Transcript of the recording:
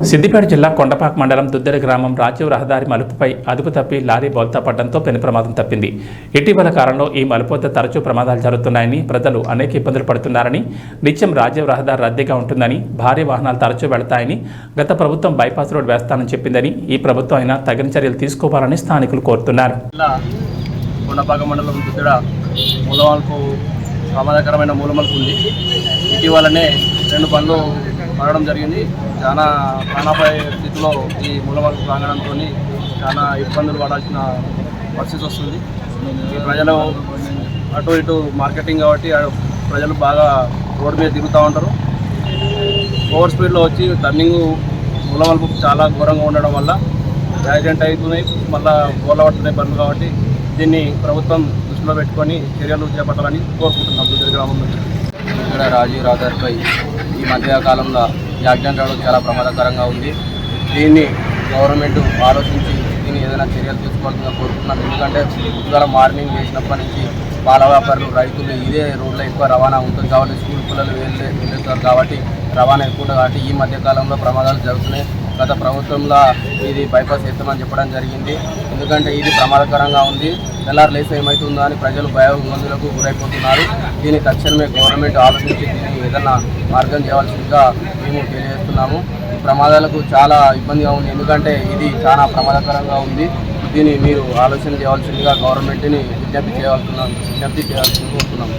సిద్దిపేట జిల్లా కొండపాక మండలం దుద్దెర గ్రామం రాజీవ్ రహదారి మలుపుపై అదుపు తప్పి లారీ బోల్తా పడడంతో పెను ప్రమాదం తప్పింది. ఇటీవల కాలంలో ఈ మలుపు వద్ద తరచూ ప్రమాదాలు జరుగుతున్నాయని, ప్రజలు అనేక ఇబ్బందులు పడుతున్నారని, నిత్యం రాజీవ్ రహదారి రద్దీగా ఉంటుందని, భారీ వాహనాలు తరచూ వెళతాయని, గత ప్రభుత్వం బైపాస్ రోడ్ వేస్తానని చెప్పిందని, ఈ ప్రభుత్వం అయినా తగిన చర్యలు తీసుకోవాలని స్థానికులు కోరుతున్నారు. కొండపాక మండలం దుద్దెర మూలమలుపు ప్రమాదకరమైన మూలమలుపు ఉంది. ఇటీవలనే 2 బండ్లు పడడం జరిగింది. చాలా ప్రాణాపాయ స్థితిలో ఈ మూలమలుపు ప్రాంగణంతో చాలా ఇబ్బందులు పడాల్సిన పరిస్థితి వస్తుంది. ఈ ప్రజలు అటు ఇటు మార్కెటింగ్ కాబట్టి ప్రజలు బాగా రోడ్డు మీద తిరుగుతూ ఉంటారు. ఓవర్ స్పీడ్లో వచ్చి టర్నింగ్ మూలమలుపు చాలా ఘోరంగా ఉండడం వల్ల యాక్సిడెంట్ అవుతున్నాయి, మళ్ళీ గోళ్ళ పడుతున్నాయి బండ్లు. కాబట్టి దీన్ని ప్రభుత్వం దృష్టిలో పెట్టుకొని చర్యలు చేపట్టాలని కోరుకుంటున్నాం. దుద్దెర గ్రామం నుంచి ఇక్కడ రాజీవ్ రహదారిపై ఈ మధ్యకాలంలో యాక్సిడెంట్ అవడం చాలా ప్రమాదకరంగా ఉంది. దీన్ని గవర్నమెంట్ ఆలోచించి దీన్ని ఏదైనా చర్యలు తీసుకోవాల్సిందిగా కోరుతున్నాం. ఎందుకంటే ఇవాళ మార్నింగ్ వేసినప్పటి నుంచి పాల వ్యాపారులు, రైతులు ఇదే రోడ్లో ఎక్కువ రవాణా ఉంటుంది కాబట్టి, స్కూల్ పిల్లలు వెళ్తారు కాబట్టి రవాణా ఎక్కువ ఉంటుంది. కాబట్టి ఈ మధ్యకాలంలో ప్రమాదాలు జరుగుతున్నాయి. గత ప్రభుత్వంలో ఇది బైపాస్ వేస్తామని చెప్పడం జరిగింది. ఎందుకంటే ఇది ప్రమాదకరంగా ఉంది. తెల్లారు లేసి ఏమవుతుందో అని ప్రజలు భయాందోళనలకు గురైపోతున్నారు. దీన్ని తక్షణమే గవర్నమెంట్ ఆలోచించి దీన్ని ఏదైనా మార్గం చేయవలసిందిగా మేము తెలియజేస్తున్నాము. ఈ ప్రమాదాలకు చాలా ఇబ్బందిగా ఉంది. ఎందుకంటే ఇది చాలా ప్రమాదకరంగా ఉంది. దీన్ని మీరు ఆలోచన చేయవలసిందిగా గవర్నమెంట్ని విజ్ఞప్తి చేయాల్సి కోరుతున్నాము.